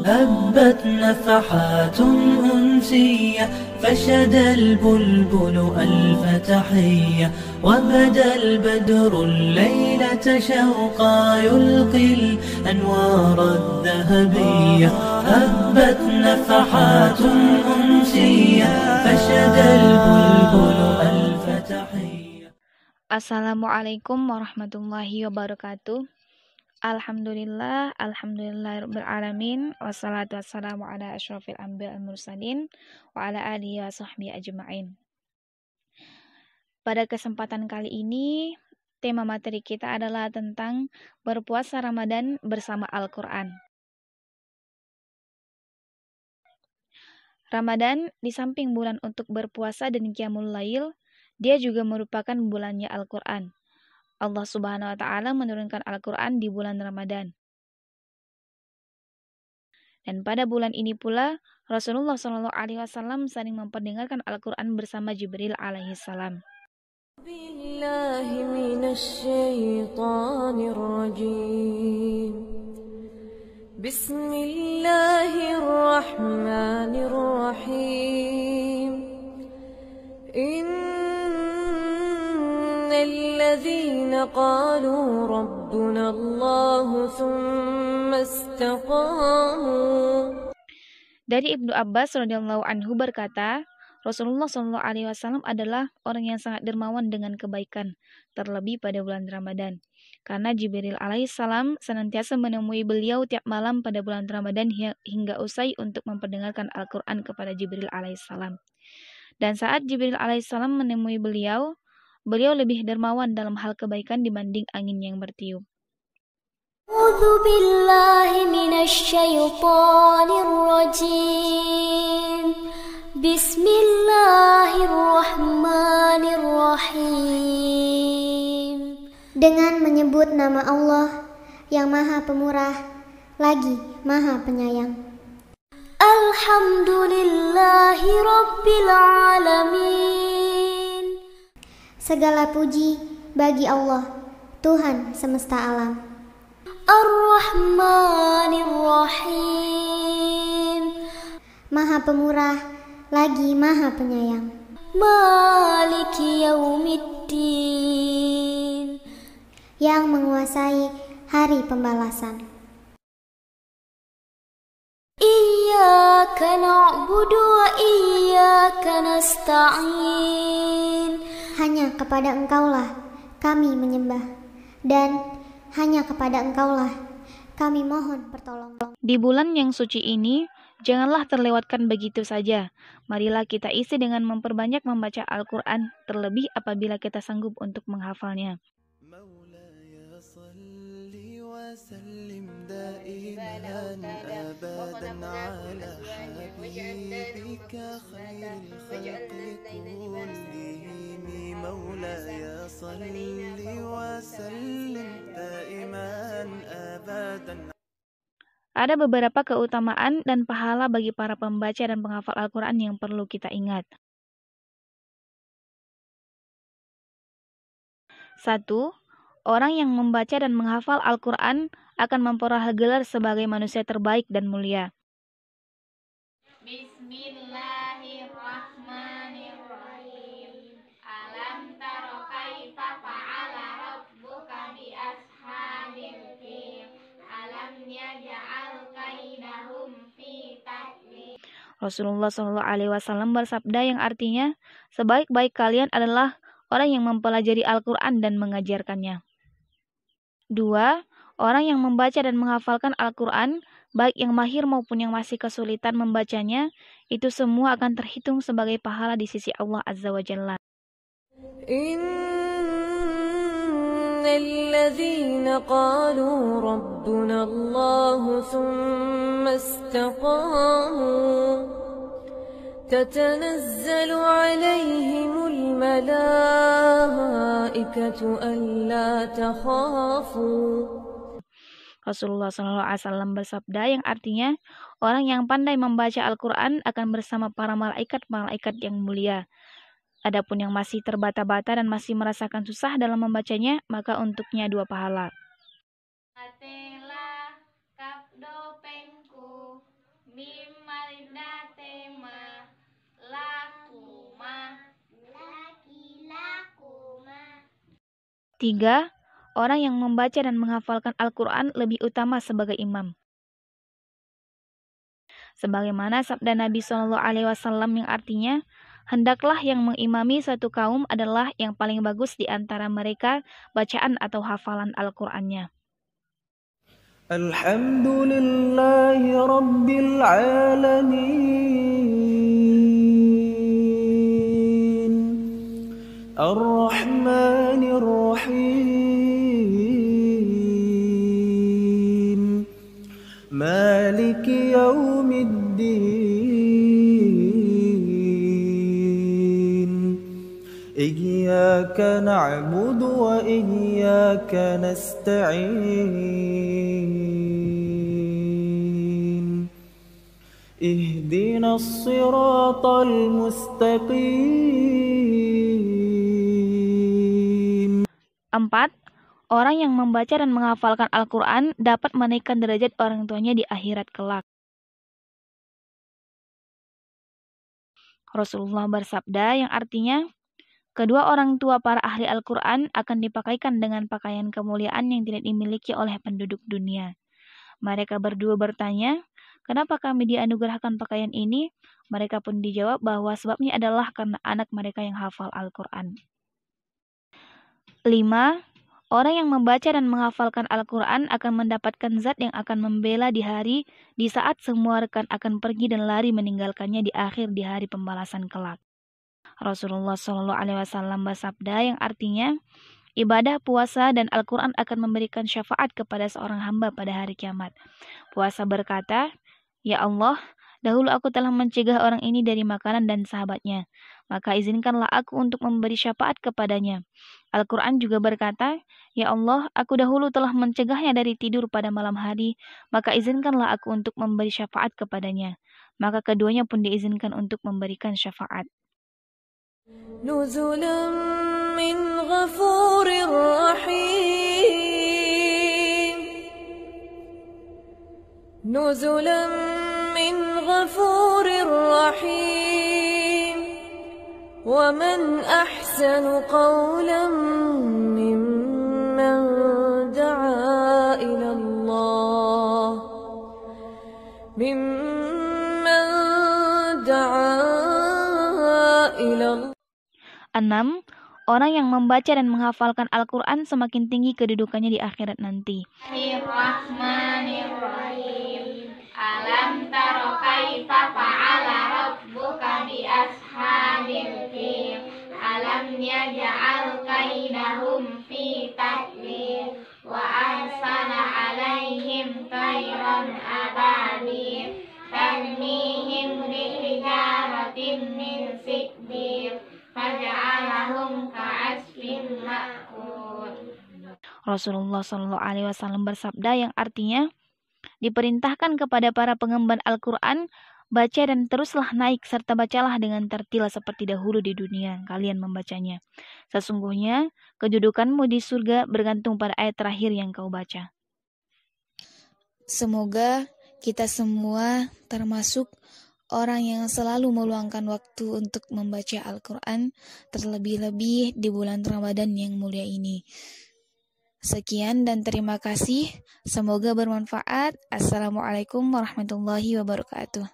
هبت نفحات أنسية فشد البلبل ألف تحية وبدا البدر الليلة شوقا يلقي الأنوار الذهبية هبت نفحات أنسية فشد البلبل ألف تحية. Assalamualaikum warahmatullahi wabarakatuh. Alhamdulillahirrabbilalamin. Wassalatu wassalamu ala asyrafil anbiya wal mursalin wa ala alihi wa sahbihi ajma'in. Pada kesempatan kali ini, tema materi kita adalah tentang berpuasa Ramadan bersama Al-Quran. Ramadan, di samping bulan untuk berpuasa dan qiyamul lail, dia juga merupakan bulannya Al-Quran. Allah Subhanahu wa Ta'ala menurunkan Al-Quran di bulan Ramadan. Dan pada bulan ini pula, Rasulullah SAW sering memperdengarkan Al-Quran bersama Jibril alaihissalam. Bismillahirrahmanirrahim. الذين قالوا ربنا الله ثم استقاموا. Dari Ibnu Abbas radhiyallahu anhu berkata, Rasulullah SAW adalah orang yang sangat dermawan dengan kebaikan, terlebih pada bulan Ramadan. Karena Jibril alaihissalam senantiasa menemui beliau tiap malam pada bulan Ramadan hingga usai untuk memperdengarkan Al-Quran kepada Jibril alaihissalam. Dan saat Jibril alaihissalam menemui beliau lebih dermawan dalam hal kebaikan dibanding angin yang bertiup. A'udzu billahi minasy syaithanir rajim. Bismillahirrahmanirrahim. Dengan menyebut nama Allah yang Maha Pemurah lagi Maha Penyayang. Alhamdulillahi rabbil alamin. Segala puji bagi Allah, Tuhan semesta alam. Ar-Rahmanir-Rahim. Maha Pemurah lagi Maha Penyayang. Maliki Yaumiddin. Yang menguasai hari pembalasan. Iyyaka na'budu wa iyyaka nasta'in. Hanya kepada Engkaulah kami menyembah, dan hanya kepada Engkaulah kami mohon pertolongan. Di bulan yang suci ini, janganlah terlewatkan begitu saja. Marilah kita isi dengan memperbanyak membaca Al-Quran, terlebih apabila kita sanggup untuk menghafalnya. Ada beberapa keutamaan dan pahala bagi para pembaca dan penghafal Al-Quran yang perlu kita ingat. 1. Orang yang membaca dan menghafal Al-Quran akan memperoleh gelar sebagai manusia terbaik dan mulia. Bismillahirrahmanirrahim. Alam taro kaifa fa'ala rabbuka bi ashabil fil. Alam yaj'al kaidahum fi tadlil. Rasulullah SAW bersabda yang artinya, sebaik-baik kalian adalah orang yang mempelajari Al-Quran dan mengajarkannya. 2. Orang yang membaca dan menghafalkan Al-Quran, baik yang mahir maupun yang masih kesulitan membacanya, itu semua akan terhitung sebagai pahala di sisi Allah Azza wa Jalla. Innalladzina qalu rabbuna Allah thumma istaqamu tatanazzalu alaihimul malaikatu alla takhafu. Rasulullah SAW bersabda yang artinya, orang yang pandai membaca Al-Quran akan bersama para malaikat-malaikat yang mulia. Adapun yang masih terbata-bata dan masih merasakan susah dalam membacanya, maka untuknya 2 pahala. Mimaldatema lakuma. 3. Orang yang membaca dan menghafalkan Al-Quran lebih utama sebagai imam. Sebagaimana sabda Nabi SAW yang artinya, hendaklah yang mengimami suatu kaum adalah yang paling bagus di antara mereka bacaan atau hafalan Al-Qur'annya. Alhamdulillahi Rabbil Alamin Ar-Rahmanir Rahim Maliki Yawmiddin Iyyaka na'budu wa iyyaka nasta'in Ihdinas siratal mustaqim. 4. Orang yang membaca dan menghafalkan Al-Quran dapat menaikkan derajat orang tuanya di akhirat kelak. Rasulullah bersabda yang artinya, kedua orang tua para ahli Al-Quran akan dipakaikan dengan pakaian kemuliaan yang tidak dimiliki oleh penduduk dunia. Mereka berdua bertanya, kenapa kami dianugerahkan pakaian ini? Mereka pun dijawab bahwa sebabnya adalah karena anak mereka yang hafal Al-Quran. 5. Orang yang membaca dan menghafalkan Al-Quran akan mendapatkan zat yang akan membela di saat semua rekan akan pergi dan lari meninggalkannya di hari pembalasan kelak. Rasulullah SAW bersabda yang artinya, ibadah puasa dan Al-Quran akan memberikan syafaat kepada seorang hamba pada hari kiamat. Puasa berkata, Ya Allah, dahulu aku telah mencegah orang ini dari makanan dan sahabatnya, maka izinkanlah aku untuk memberi syafaat kepadanya. Al-Quran juga berkata, Ya Allah, aku dahulu telah mencegahnya dari tidur pada malam hari, maka izinkanlah aku untuk memberi syafaat kepadanya. Maka keduanya pun diizinkan untuk memberikan syafaat. Nuzulan min ghafurir rahim Nuzulan min ghafurir rahim Wa man ahsanu qawlan mimman da'a ila Allah Mimman da'a ila Allah. 6. Orang yang membaca dan menghafalkan Al-Quran semakin tinggi kedudukannya di akhirat nanti. Bismillahirrahmanirrahim. Alam taro kaifa fa'ala rabbuka bi ashabil fil. Alam yaj'al kaidahum fi tadlil wa arsala alaihim tayran ababil tarmihim bihijaratin min sijil faja'alahum ka'asfin ma'kul. Rasulullah SAW bersabda yang artinya, diperintahkan kepada para pengemban Al-Quran, baca dan teruslah naik serta bacalah dengan tertil seperti dahulu di dunia kalian membacanya. Sesungguhnya kedudukanmu di surga bergantung pada ayat terakhir yang kau baca. Semoga kita semua termasuk orang yang selalu meluangkan waktu untuk membaca Al-Quran, terlebih-lebih di bulan Ramadan yang mulia ini. Sekian dan terima kasih. Semoga bermanfaat. Assalamualaikum warahmatullahi wabarakatuh.